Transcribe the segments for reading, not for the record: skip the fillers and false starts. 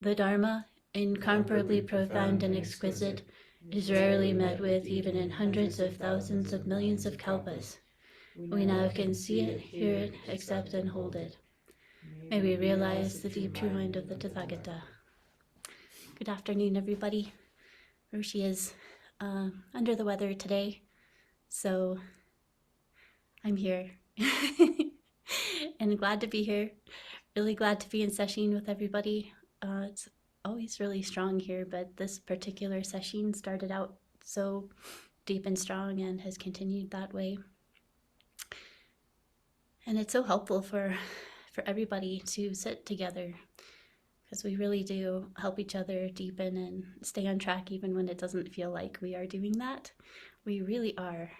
The Dharma, incomparably profound and exquisite, is rarely met with even in hundreds of thousands of millions of kalpas. We now can see it, hear it, accept and hold it. May we realize the deep true mind of the Tathagata. Good afternoon, everybody. Roshi is under the weather today, so I'm here. And glad to be here. Really glad to be in sesshin with everybody. It's always really strong here, but this particular sesshin started out so deep and strong and has continued that way. And it's so helpful for everybody to sit together, because we really do help each other deepen and stay on track even when it doesn't feel like we are doing that. We really are.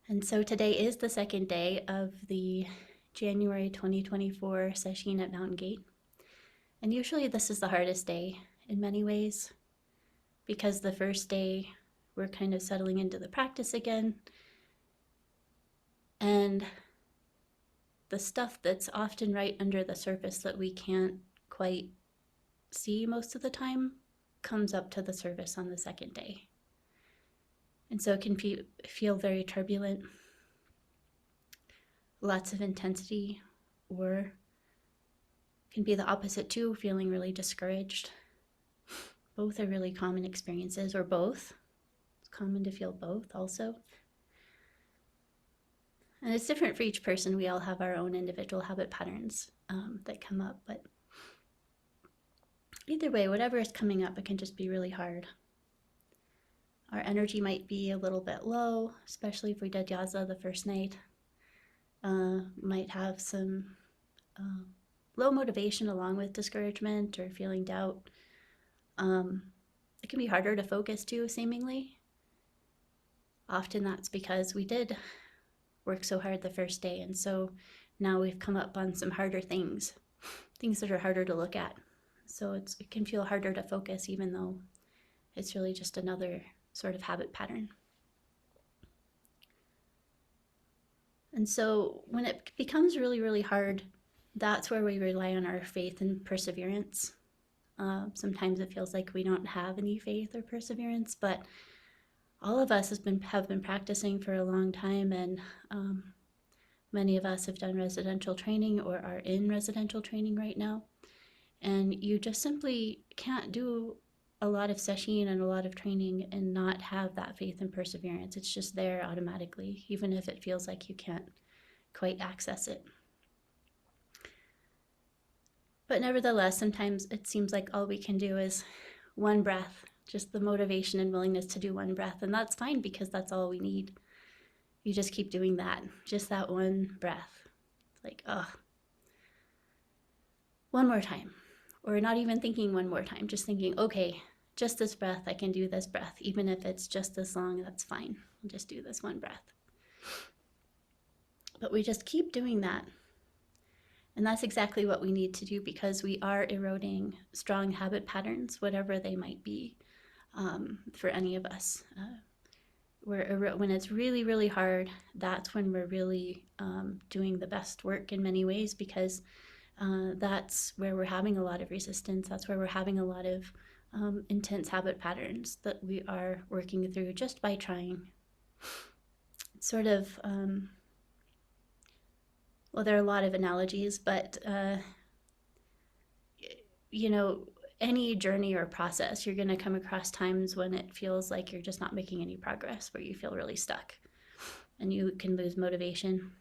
And so today is the second day of the January 2024 sesshin at Mountain Gate. And usually this is the hardest day in many ways, because the first day we're kind of settling into the practice again. And the stuff that's often right under the surface that we can't quite see most of the time comes up to the surface on the second day. And so it can feel very turbulent, lots of intensity, or can be the opposite too, feeling really discouraged. Both are really common experiences, or both. It's common to feel both also. And it's different for each person. We all have our own individual habit patterns that come up, but either way, whatever is coming up, it can just be really hard. Our energy might be a little bit low, especially if we did yaza the first night. Might have some low motivation along with discouragement or feeling doubt. It can be harder to focus too, seemingly. Often that's because we did work so hard the first day, and so now we've come up on some harder things that are harder to look at. So it can feel harder to focus, even though it's really just another sort of habit pattern. And so when it becomes really, really hard, that's where we rely on our faith and perseverance. Sometimes it feels like we don't have any faith or perseverance, but all of us have been practicing for a long time, and many of us have done residential training or are in residential training right now. And you just simply can't do a lot of sesshin and a lot of training and not have that faith and perseverance. It's just there automatically, even if it feels like you can't quite access it. But nevertheless, sometimes it seems like all we can do is one breath, just the motivation and willingness to do one breath. And that's fine, because that's all we need. You just keep doing that, just that one breath. Like, one more time. Or not even thinking one more time, just thinking, okay, just this breath, I can do this breath. Even if it's just this long, that's fine. I'll just do this one breath. But we just keep doing that. And that's exactly what we need to do, because we are eroding strong habit patterns, whatever they might be, for any of us. When it's really, really hard, that's when we're really doing the best work in many ways, because that's where we're having a lot of resistance. That's where we're having a lot of intense habit patterns that we are working through just by trying. Sort of, well, there are a lot of analogies, but any journey or process, you're going to come across times when it feels like you're just not making any progress, where you feel really stuck and you can lose motivation.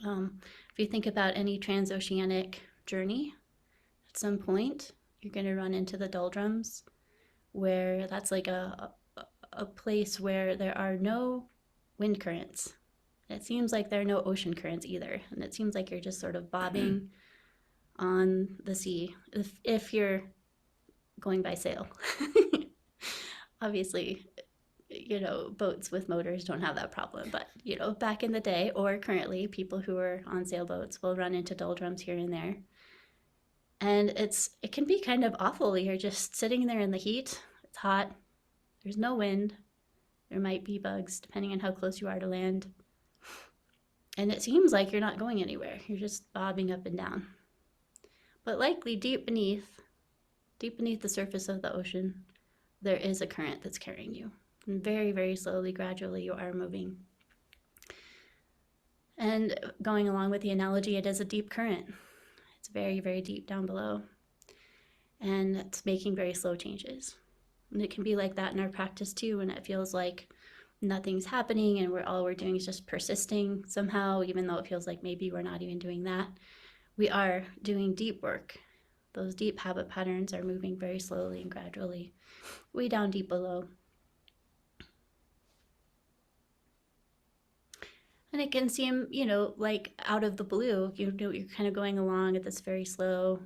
If you think about any transoceanic journey, at some point you're going to run into the doldrums, where that's like a place where there are no wind currents. It seems like there are no ocean currents either, and it seems like you're just sort of bobbing on the sea if you're going by sail. Obviously, boats with motors don't have that problem, but back in the day or currently, people who are on sailboats will run into doldrums here and there. And it can be kind of awful. You're just sitting there in the heat. It's hot. There's no wind. There might be bugs depending on how close you are to land. And it seems like you're not going anywhere. You're just bobbing up and down. But likely deep beneath the surface of the ocean, there is a current that's carrying you. And very, very slowly, gradually, you are moving. And going along with the analogy, it is a deep current. It's very, very deep down below. And it's making very slow changes. And it can be like that in our practice too, when it feels like nothing's happening and all we're doing is just persisting somehow, even though it feels like maybe we're not even doing that. We are doing deep work. Those deep habit patterns are moving very slowly and gradually, way down deep below. And it can seem, like out of the blue, you're kind of going along at this very slow,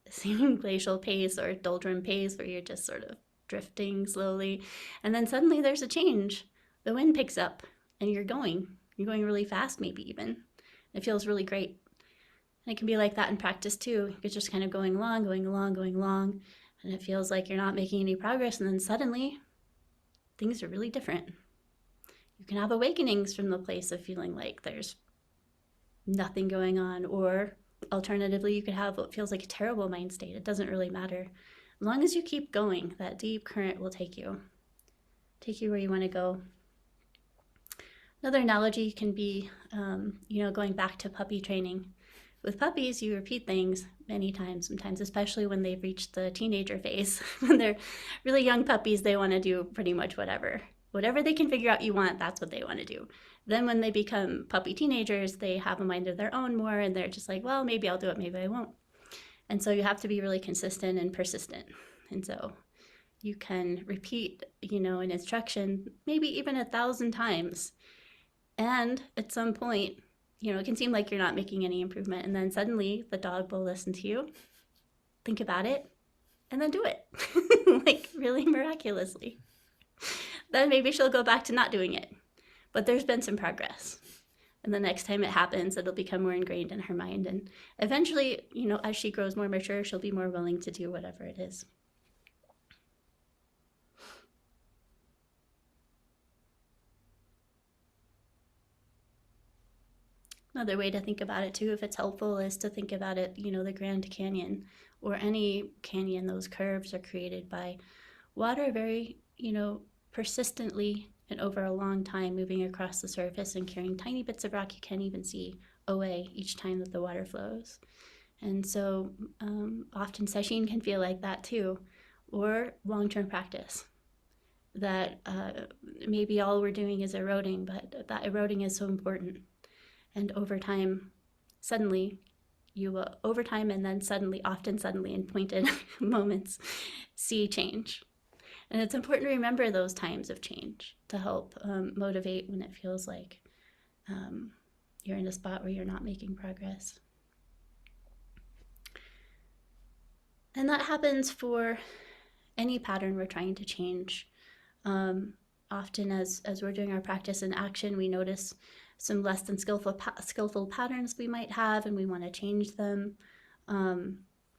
seeming glacial pace or doldrum pace where you're just sort of drifting slowly. And then suddenly there's a change. The wind picks up and you're going really fast, maybe even. It feels really great. And it can be like that in practice too. You're just kind of going along, and it feels like you're not making any progress. And then suddenly things are really different. You can have awakenings from the place of feeling like there's nothing going on, or alternatively, you could have what feels like a terrible mind state. It doesn't really matter. As long as you keep going, that deep current will take you where you want to go. Another analogy can be, going back to puppy training. With puppies, you repeat things many times, sometimes, especially when they've reached the teenager phase. When they're really young puppies, they want to do pretty much whatever they can figure out you want, that's what they want to do. Then when they become puppy teenagers, they have a mind of their own more, and they're just like, well, maybe I'll do it, maybe I won't. And so you have to be really consistent and persistent. And so you can repeat, an instruction, maybe even 1,000 times. And at some point, it can seem like you're not making any improvement. And then suddenly the dog will listen to you, think about it, and then do it, like really miraculously. Then maybe she'll go back to not doing it. But there's been some progress. And the next time it happens, it'll become more ingrained in her mind. And eventually, as she grows more mature, she'll be more willing to do whatever it is. Another way to think about it too, if it's helpful, is to think about it, the Grand Canyon or any canyon. Those curves are created by water very, persistently and over a long time moving across the surface and carrying tiny bits of rock you can't even see away each time that the water flows. And so often sesshin can feel like that too, or long-term practice. That maybe all we're doing is eroding, but that eroding is so important. And over time, suddenly, you will, and then often suddenly in pointed moments, see change. And it's important to remember those times of change to help motivate when it feels like you're in a spot where you're not making progress. And that happens for any pattern we're trying to change. Often as we're doing our practice in action, we notice some less than skillful patterns we might have, and we want to change them.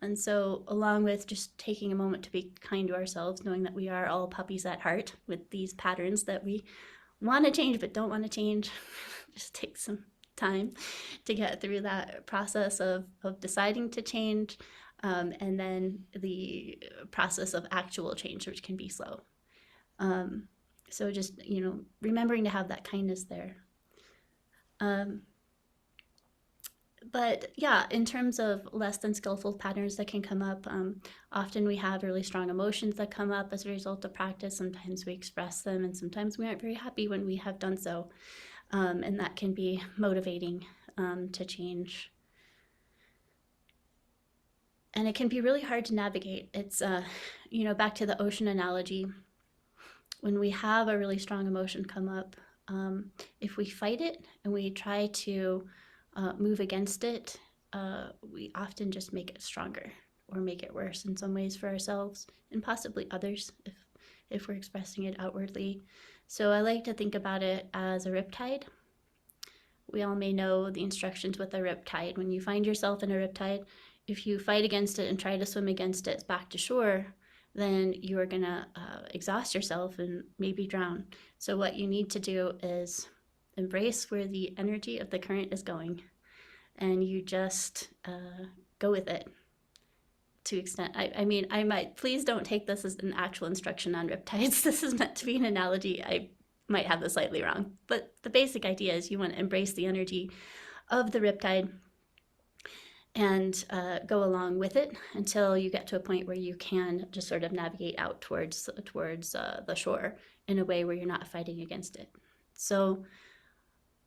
And so along with just taking a moment to be kind to ourselves, knowing that we are all puppies at heart with these patterns that we want to change but don't want to change, just take some time to get through that process of deciding to change, and then the process of actual change, which can be slow. So just, remembering to have that kindness there. But yeah, in terms of less than skillful patterns that can come up, often we have really strong emotions that come up as a result of practice. Sometimes we express them, and sometimes we aren't very happy when we have done so. And that can be motivating to change. And it can be really hard to navigate. It's, back to the ocean analogy. When we have a really strong emotion come up, if we fight it and we try to move against it, we often just make it stronger or make it worse in some ways for ourselves and possibly others if we're expressing it outwardly. So I like to think about it as a riptide. We all may know the instructions with a riptide. When you find yourself in a riptide, if you fight against it and try to swim against it back to shore, then you are going to exhaust yourself and maybe drown. So what you need to do is embrace where the energy of the current is going, and you just go with it. to extent. I mean, I might, please don't take this as an actual instruction on riptides. This is meant to be an analogy. I might have this slightly wrong, but the basic idea is you want to embrace the energy of the riptide and go along with it until you get to a point where you can just sort of navigate out towards the shore in a way where you're not fighting against it. So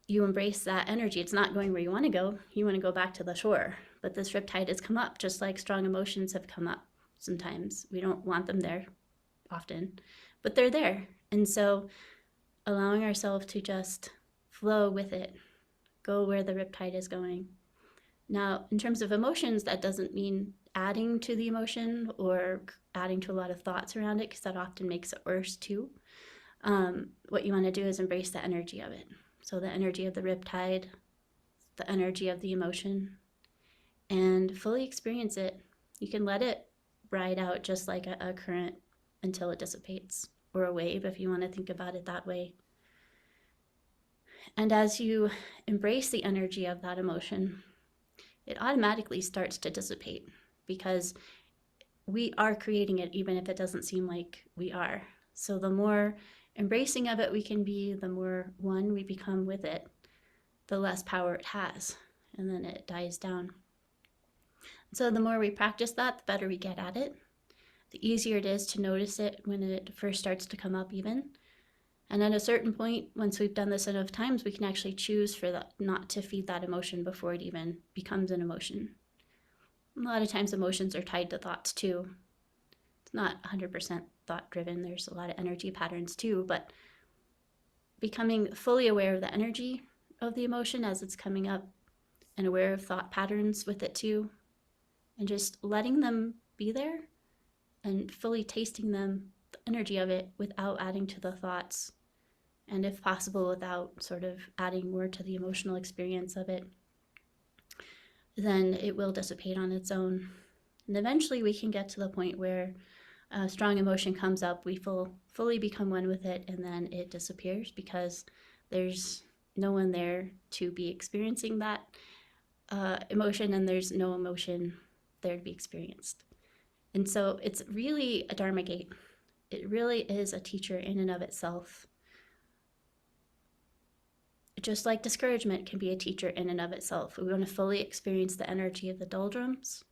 you embrace that energy. It's not going where you want to go. You want to go back to the shore. But this riptide has come up, just like strong emotions have come up sometimes. We don't want them there often, but they're there. And so allowing ourselves to just flow with it, go where the riptide is going. Now, in terms of emotions, that doesn't mean adding to the emotion or adding to a lot of thoughts around it, because that often makes it worse too. What you want to do is embrace the energy of it. So the energy of the riptide, the energy of the emotion, and fully experience it. You can let it ride out just like a current until it dissipates, or a wave if you want to think about it that way. And as you embrace the energy of that emotion, it automatically starts to dissipate, because we are creating it even if it doesn't seem like we are. So the more embracing of it we can be, the more one we become with it, the less power it has, and then it dies down. So the more we practice that, the better we get at it. The easier it is to notice it when it first starts to come up even. And at a certain point, once we've done this enough times, we can actually choose for that, not to feed that emotion before it even becomes an emotion. A lot of times emotions are tied to thoughts too. It's not 100% thought driven. There's a lot of energy patterns too, but becoming fully aware of the energy of the emotion as it's coming up, and aware of thought patterns with it too, and just letting them be there and fully tasting them, the energy of it, without adding to the thoughts, and if possible without sort of adding more to the emotional experience of it, then it will dissipate on its own. And eventually we can get to the point where a strong emotion comes up, we fully become one with it, and then it disappears because there's no one there to be experiencing that emotion, and there's no emotion there to be experienced. And so it's really a Dharma gate. It really is a teacher in and of itself. Just like discouragement can be a teacher in and of itself. We want to fully experience the energy of the doldrums,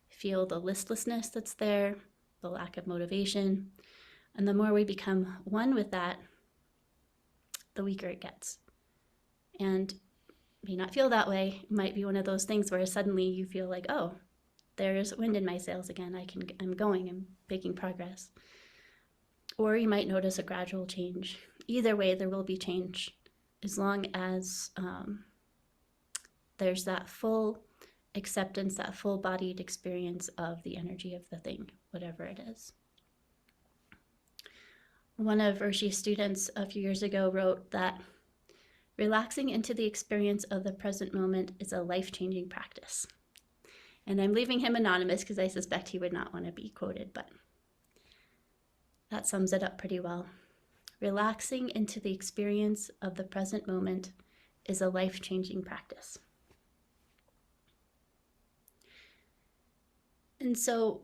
feel the listlessness that's there, the lack of motivation. And the more we become one with that, the weaker it gets. And may not feel that way. It might be one of those things where suddenly you feel like, oh, there's wind in my sails again. I'm going, I'm making progress. Or you might notice a gradual change. Either way, there will be change, as long as there's that full acceptance, that full-bodied experience of the energy of the thing, whatever it is. One of Roshi's students a few years ago wrote that relaxing into the experience of the present moment is a life-changing practice. And I'm leaving him anonymous because I suspect he would not want to be quoted, but that sums it up pretty well. Relaxing into the experience of the present moment is a life-changing practice. And so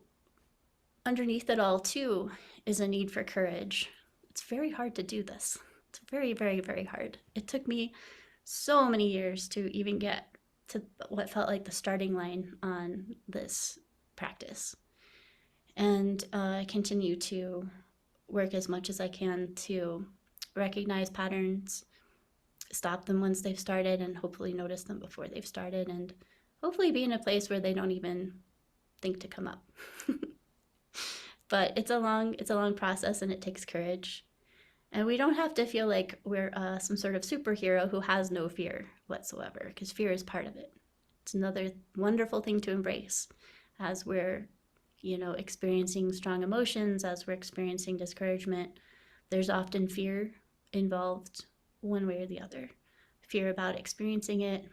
underneath it all too is a need for courage. It's very hard to do this. It's very, very, very hard. It took me so many years to even get to what felt like the starting line on this practice. And I continue to work as much as I can to recognize patterns, stop them once they've started, and hopefully notice them before they've started, and hopefully be in a place where they don't even think to come up. But it's a long process, and it takes courage. And we don't have to feel like we're some sort of superhero who has no fear whatsoever, because fear is part of it. It's another wonderful thing to embrace as we're, experiencing strong emotions, as we're experiencing discouragement. There's often fear involved one way or the other. Fear about experiencing it,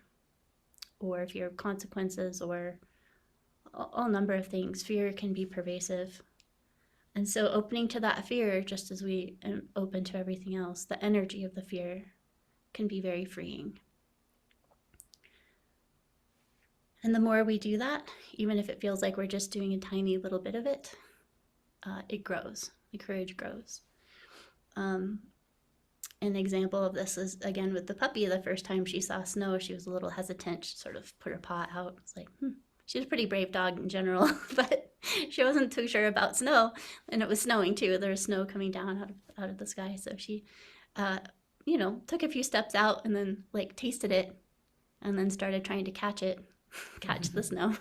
or fear of consequences, or all number of things. Fear can be pervasive. And so opening to that fear, just as we open to everything else, the energy of the fear can be very freeing. And the more we do that, even if it feels like we're just doing a tiny little bit of it, it grows. The courage grows. An example of this is, again, with the puppy. The first time she saw snow, she was a little hesitant. She sort of put her paw out. It's like, She was a pretty brave dog in general, but she wasn't too sure about snow. And it was snowing too. There was snow coming down out of the sky. So she, took a few steps out and then like tasted it and then started trying to catch the snow.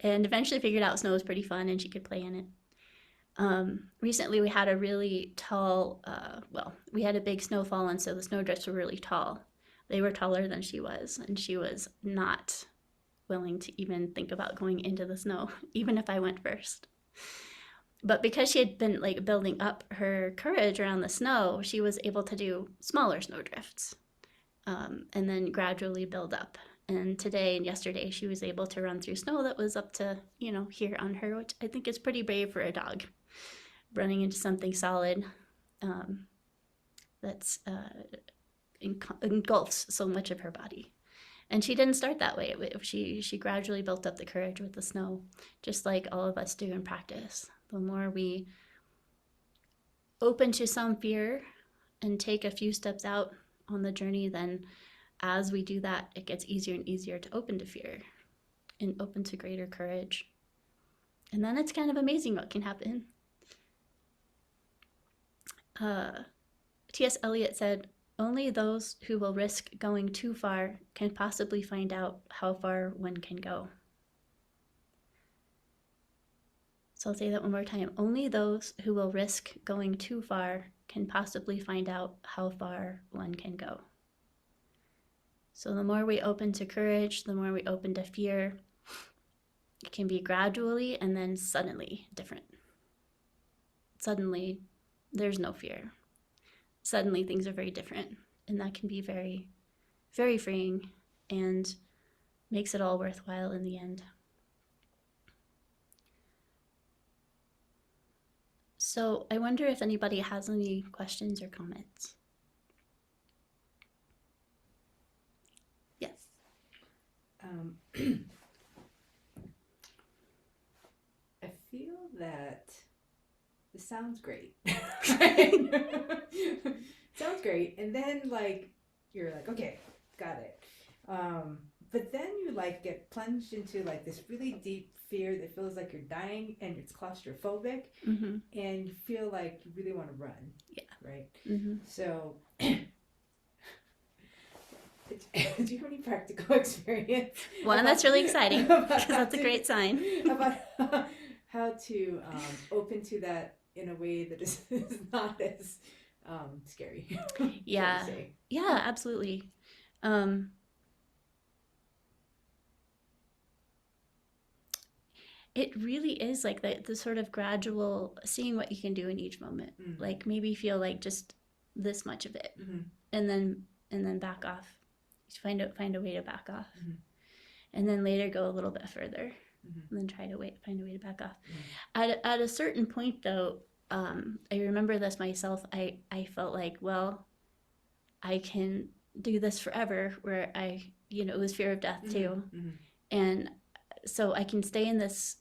And eventually figured out snow was pretty fun and she could play in it. Recently we had a really tall, we had a big snowfall, and so the snowdrifts were really tall. They were taller than she was, and she was not willing to even think about going into the snow, even if I went first. But because she had been like building up her courage around the snow, she was able to do smaller snowdrifts, and then gradually build up. And today and yesterday, she was able to run through snow that was up to, here on her, which I think is pretty brave for a dog. Running into something solid that's engulfs so much of her body. And she didn't start that way. She gradually built up the courage with the snow, just like all of us do in practice. The more we open to some fear and take a few steps out on the journey, then as we do that, it gets easier and easier to open to fear and open to greater courage. And then it's kind of amazing what can happen. T.S. Eliot said, "Only those who will risk going too far can possibly find out how far one can go." So I'll say that one more time. Only those who will risk going too far can possibly find out how far one can go. So the more we open to courage, the more we open to fear, it can be gradually and then suddenly different. Suddenly, there's no fear. Suddenly, things are very different. And that can be very, very freeing and makes it all worthwhile in the end. So I wonder if anybody has any questions or comments. Yes. I feel that this sounds great. Sounds great. And then you're like, okay, got it. But then you get plunged into this really deep fear that feels like you're dying and it's claustrophobic, Mm-hmm. and you feel like you really want to run. Yeah. Right? Mm-hmm. So do you have any practical experience? One that's really exciting, because that's a great sign. About how to open to that in a way that is not as scary. Yeah. Yeah, absolutely. It really is the sort of gradual seeing what you can do in each moment. Mm-hmm. Maybe feel just this much of it, mm-hmm. and then back off. Just find a way to back off, mm-hmm. and then later go a little bit further, mm-hmm. and then find a way to back off. Mm-hmm. At a certain point, though, I remember this myself. I felt well, I can do this forever. Where it was fear of death too, mm-hmm. and so I can stay in this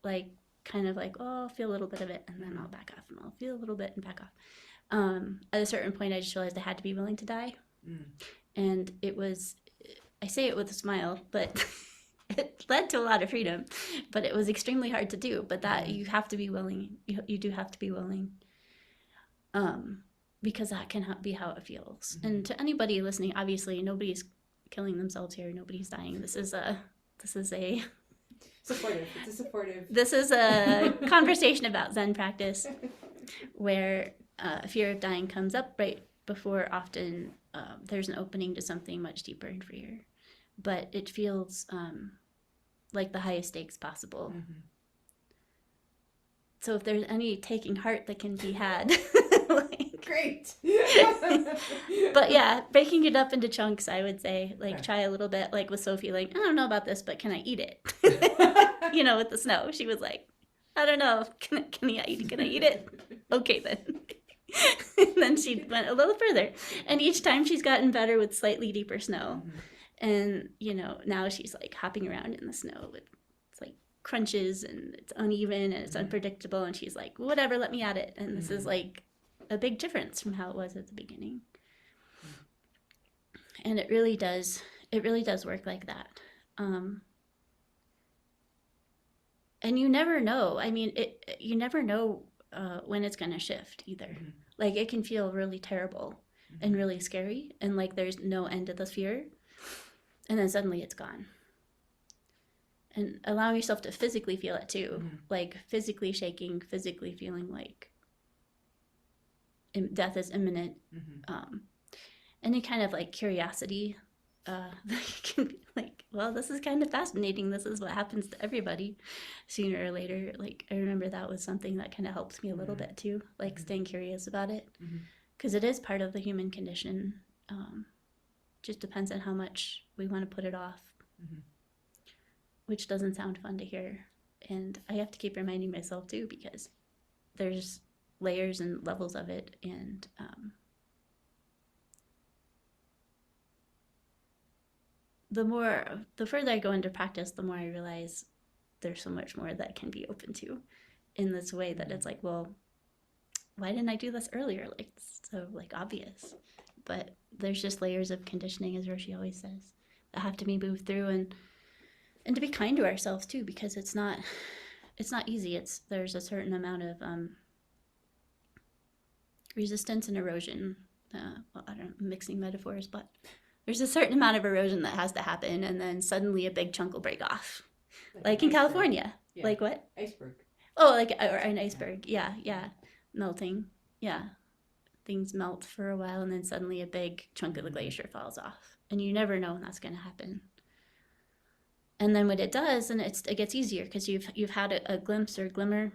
I'll feel a little bit of it and then I'll back off, and I'll feel a little bit and back off. At a certain point, I just realized I had to be willing to die. And it was, I say it with a smile, but it led to a lot of freedom, but it was extremely hard to do. But that you have to be willing. You do have to be willing, because that can be how it feels. Mm-hmm. And to anybody listening, obviously nobody's killing themselves here. Nobody's dying. This is a supportive. It's a supportive. This is a conversation about Zen practice, where fear of dying comes up right before often there's an opening to something much deeper and freer. But it feels like the highest stakes possible. Mm-hmm. So if there's any taking heart that can be had, great. But yeah, breaking it up into chunks, I would say, try a little bit, with Sophie, I don't know about this, but can I eat it? With the snow, she was like, I don't know, can I eat it? Okay then. And then she went a little further, and each time she's gotten better with slightly deeper snow. Mm-hmm. And, now she's like hopping around in the snow with it's like crunches and it's uneven and it's unpredictable. And she's like, whatever, let me at it. And this is like a big difference from how it was at the beginning. And it really does work like that. Um, and you never know. I mean, you never know when it's going to shift either. Like it can feel really terrible and really scary, and like there's no end to the fear, and then suddenly it's gone. And allowing yourself to physically feel it too, like physically shaking, physically feeling like death is imminent. Any kind of like curiosity, can be like, well, this is kind of fascinating. This is what happens to everybody sooner or later. Like, I remember that was something that kind of helped me a little bit too, like staying curious about it, because it is part of the human condition. Just depends on how much we want to put it off, which doesn't sound fun to hear. And I have to keep reminding myself too, because there's layers and levels of it. And the further I go into practice, the more I realize there's so much more that can be open to in this way that it's like, well, why didn't I do this earlier? Like, it's so like obvious. But there's just layers of conditioning, as Roshi always says, that have to be moved through, and to be kind to ourselves too, because it's not easy. There's a certain amount of resistance and erosion. Well, I don't know, I'm mixing metaphors, but there's a certain amount of erosion that has to happen, and then suddenly a big chunk will break off, like in California. Yeah. Like what? Iceberg. Oh, like or an iceberg. Yeah, yeah, melting. Yeah, things melt for a while, and then suddenly a big chunk of the glacier falls off, and you never know when that's going to happen. And then when it does, and it gets easier because you've had a glimpse or glimmer,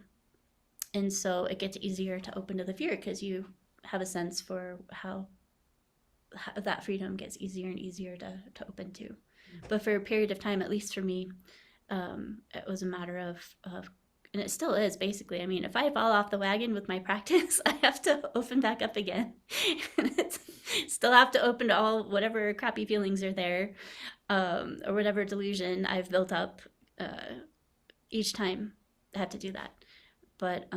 and so it gets easier to open to the fear because you have a sense for how that freedom gets easier and easier to open to. But for a period of time, at least for me, it was a matter of and it still is basically. I mean, if I fall off the wagon with my practice, I have to open back up again. Still have to open to all whatever crappy feelings are there, or whatever delusion I've built up. Each time I have to do that, but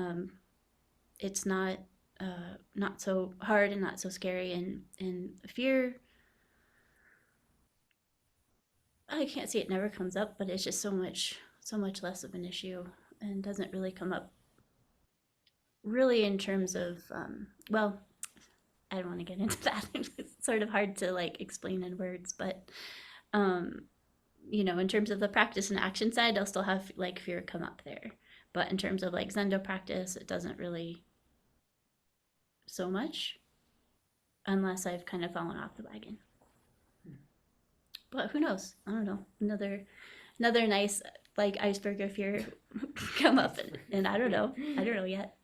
it's not so hard and not so scary, and fear. I can't say it never comes up, but it's just so much less of an issue, and doesn't really come up really in terms of well, I don't want to get into that. It's sort of hard to like explain in words, but um in terms of the practice and action side, I'll still have like fear come up there. But in terms of like Zendo practice, it doesn't really so much unless I've kind of fallen off the wagon. But who knows? I don't know. Another nice like iceberg of fear come up, and I don't know. I don't know yet.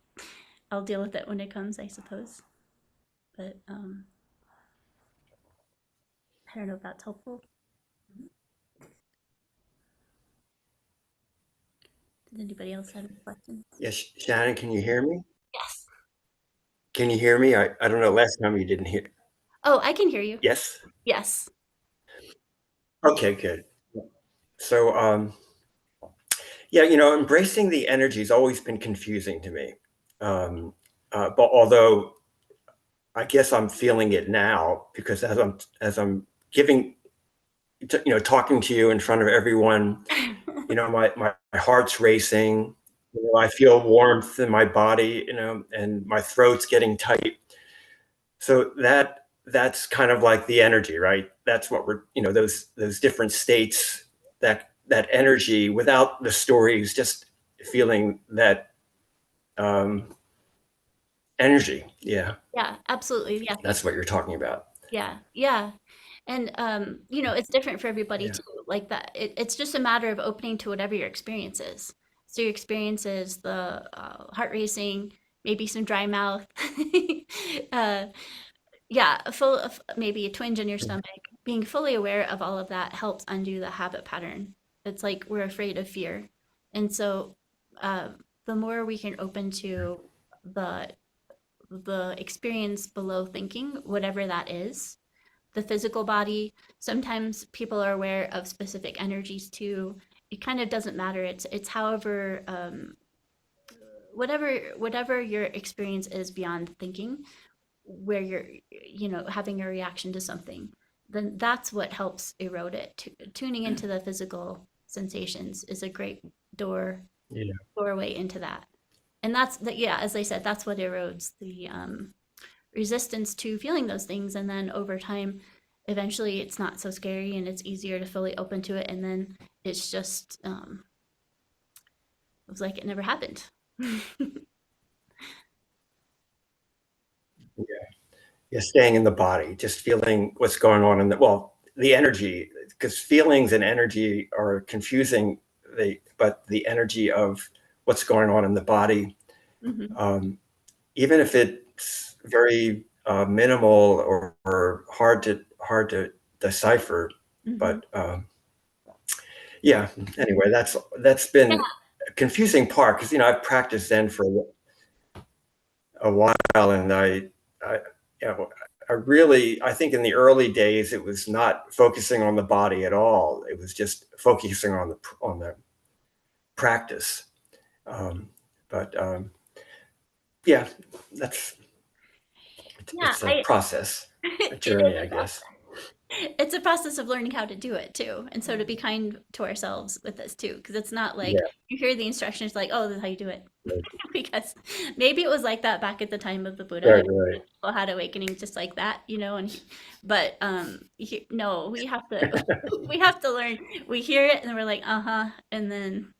I'll deal with it when it comes, I suppose. But I don't know if that's helpful. Does anybody else have any questions? Yes, Shannon, can you hear me? Yes. Can you hear me? I don't know. Last time you didn't hear. Oh, I can hear you. Yes. Yes. Okay, good. So, yeah, embracing the energy has always been confusing to me. But although I guess I'm feeling it now because as I'm giving, talking to you in front of everyone, my heart's racing. I feel warmth in my body, and my throat's getting tight. So that's kind of like the energy, right? That's what we're, those different states, that energy without the stories, just feeling that energy. Yeah, Yeah, absolutely. Yeah. that's what you're talking about. Yeah. Yeah. And it's different for everybody Yeah. too. Like that, it's just a matter of opening to whatever your experience is. So your experience is the heart racing, maybe some dry mouth, uh, yeah, full of maybe a twinge in your stomach. Being fully aware of all of that helps undo the habit pattern. It's like we're afraid of fear, and so uh, the more we can open to the the experience below thinking, whatever that is, the physical body. Sometimes people are aware of specific energies too. It kind of doesn't matter. It's however whatever your experience is beyond thinking, where you're having a reaction to something, then that's what helps erode it. Tuning into the physical sensations is a great Yeah. doorway into that. And that's that, yeah, as I said, that's what erodes the resistance to feeling those things. And then over time, eventually it's not so scary and it's easier to fully open to it. And then it's just it was like it never happened. Yeah, staying in the body, just feeling what's going on in the energy, because feelings and energy are confusing, but the energy of what's going on in the body, Mm-hmm. even if it's very minimal or hard to decipher, Mm-hmm. but yeah. Anyway, that's been a confusing part because I've practiced Zen for a while, and I you know, I think in the early days it was not focusing on the body at all. It was just focusing on the practice. Um, but yeah, that's Yeah, it's a process, a it journey, is I a process. guess. It's a process of learning how to do it too. And so to be kind to ourselves with this too, because it's not like Yeah, you hear the instructions like, oh, this is how you do it. right, Because maybe it was like that back at the time of the Buddha. right, And right. people had awakening just like that, but no, we have to learn. We hear it and we're like, uh-huh, and then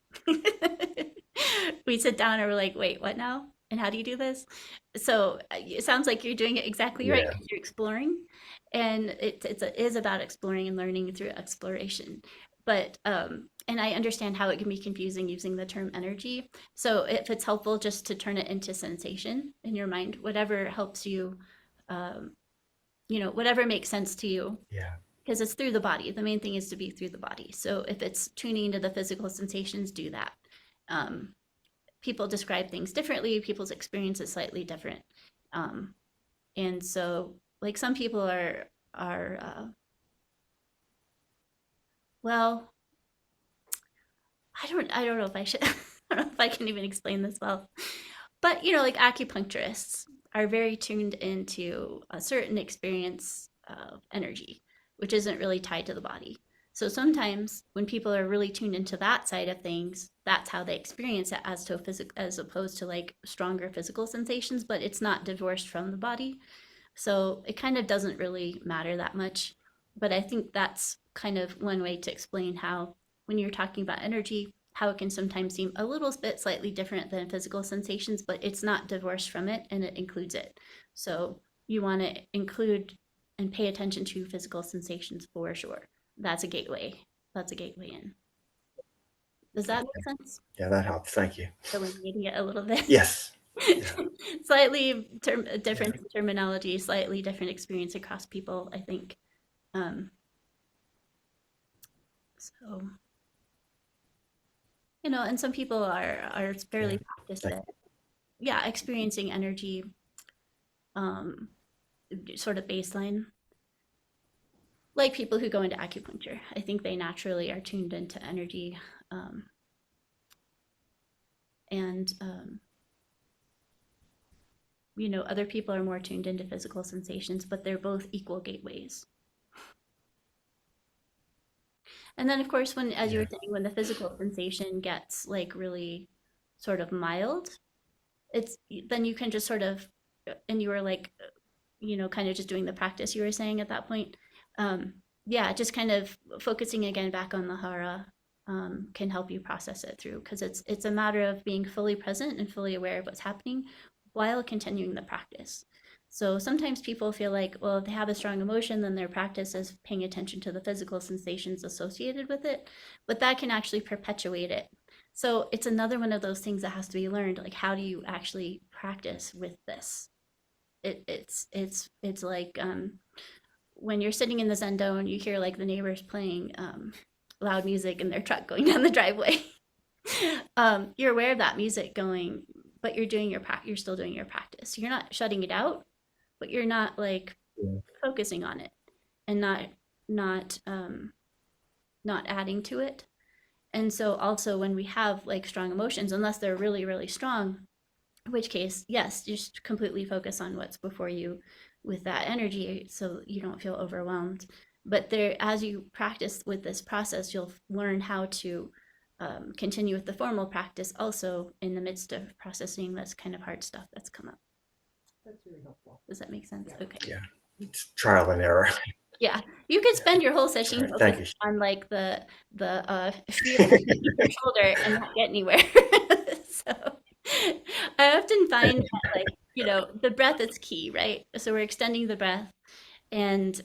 we sit down and we're like, wait, what now? And how do you do this? So it sounds like you're doing it exactly right Yeah, because you're exploring, and it is about exploring and learning through exploration. But and I understand how it can be confusing using the term energy. So if it's helpful just to turn it into sensation in your mind, whatever helps you, um, whatever makes sense to you, yeah, because it's through the body. The main thing is to be through the body. So if it's tuning into the physical sensations, do that. Um, People describe things differently. People's experience is slightly different. Um, and so, like some people are well, I don't know if I should I don't know if I can even explain this well. But like acupuncturists are very tuned into a certain experience of energy, which isn't really tied to the body. So sometimes when people are really tuned into that side of things, that's how they experience it as opposed to like stronger physical sensations, but it's not divorced from the body. So it kind of doesn't really matter that much. But I think that's kind of one way to explain how, when you're talking about energy, how it can sometimes seem a little bit slightly different than physical sensations, but it's not divorced from it and it includes it. So you want to include and pay attention to physical sensations for sure. That's a gateway. That's a gateway in. Does that make sense? yeah. That helps. Thank you. Delineating it a little bit. Yes. Yeah. Slightly Yeah. different terminology, slightly different experience across people, I think. Um, so and some people are Yeah. fairly practiced Thank at, yeah, experiencing energy, um, sort of baseline, like people who go into acupuncture. I think they naturally are tuned into energy, um, and other people are more tuned into physical sensations, but they're both equal gateways. And then, of course, when, as you Yeah. were saying, when the physical sensation gets like really sort of mild, it's then you can just sort of, and you were like, kind of just doing the practice you were saying at that point. Um, yeah, just kind of focusing again back on the hara can help you process it through because it's a matter of being fully present and fully aware of what's happening while continuing the practice. So sometimes people feel like, well, if they have a strong emotion, then their practice is paying attention to the physical sensations associated with it, but that can actually perpetuate it. So it's another one of those things that has to be learned. Like, how do you actually practice with this? It's like when you're sitting in the zendo and you hear like the neighbors playing loud music in their truck going down the driveway. You're aware of that music going, but you're still doing your practice. You're not shutting it out, but you're not like Yeah. focusing on it. and not adding to it. And so also when we have like strong emotions, unless they're really, really strong, in which case, yes, just completely focus on what's before you with that energy so you don't feel overwhelmed. But there, as you practice with this process, you'll learn how to continue with the formal practice also in the midst of processing this kind of hard stuff that's come up. That's really helpful. Does that make sense? Yeah. Okay. Yeah, it's trial and error. Yeah, you could spend your whole session All right, thank focused you. on like the feeling in your shoulder and not get anywhere. So I often find that like, you know, the breath is key, right? So we're extending the breath and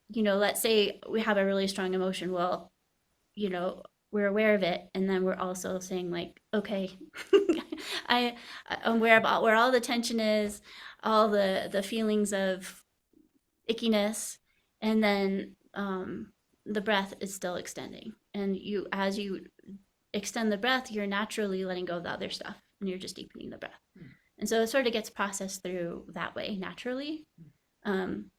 you know, let's say we have a really strong emotion. Well, you know, we're aware of it and then we're also saying like, okay, I I'm aware about where all the tension is, all the feelings of ickiness, and then the breath is still extending. And you, as you extend the breath, you're naturally letting go of the other stuff, and you're just deepening the breath. And so it sort of gets processed through that way naturally. Um,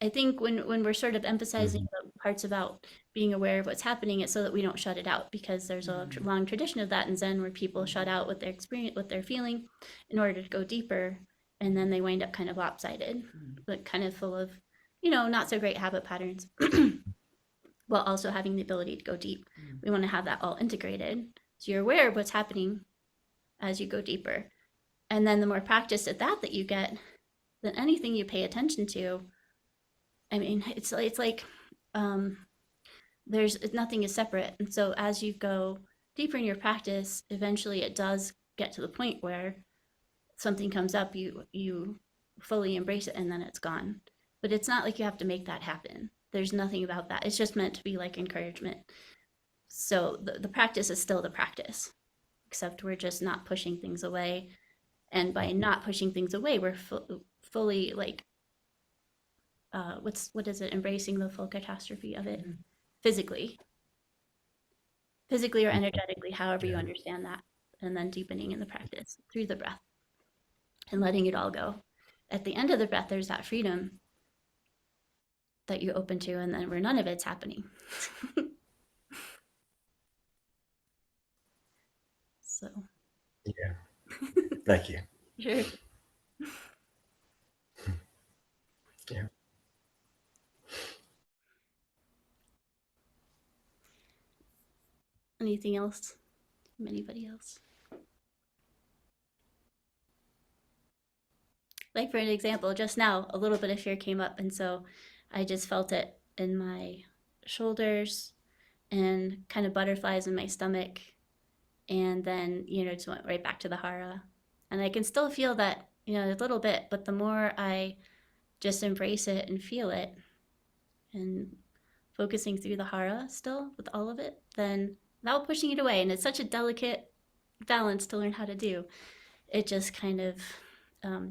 I think when we're sort of emphasizing the parts about being aware of what's happening, it's so that we don't shut it out because there's a long tradition of that in Zen where people shut out what they're experience, what they're feeling, in order to go deeper, and then they wind up kind of lopsided, like kind of full of, you know, not so great habit patterns, while also having the ability to go deep. We want to have that all integrated, so you're aware of what's happening as you go deeper, and then the more practice at that you get, then anything you pay attention to, I mean, it's like there's nothing is separate, and so as you go deeper in your practice, eventually it does get to the point where something comes up, you fully embrace it, and then it's gone. But it's not like you have to make that happen. There's nothing about that. It's just meant to be like encouragement. So the practice is still the practice, except we're just not pushing things away. And by not pushing things away, we're fully like what is it? Embracing the full catastrophe of it physically or energetically, however you understand that, and then deepening in the practice through the breath and letting it all go. At the end of the breath, there's that freedom that you open to, and then where none of it's happening. So, Yeah, thank you. sure. Yeah. Anything else from anybody else? Like for an example, just now a little bit of fear came up, and so I just felt it in my shoulders and kind of butterflies in my stomach, and then, you know, just went right back to the hara. And I can still feel that, you know, a little bit, but the more I just embrace it and feel it and focusing through the hara still with all of it, then without pushing it away, and it's such a delicate balance to learn how to do, it just kind of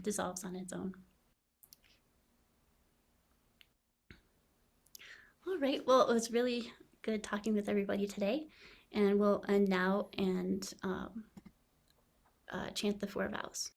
dissolves on its own. All right, well, it was really good talking with everybody today, and we'll end now and chant the 4 vows.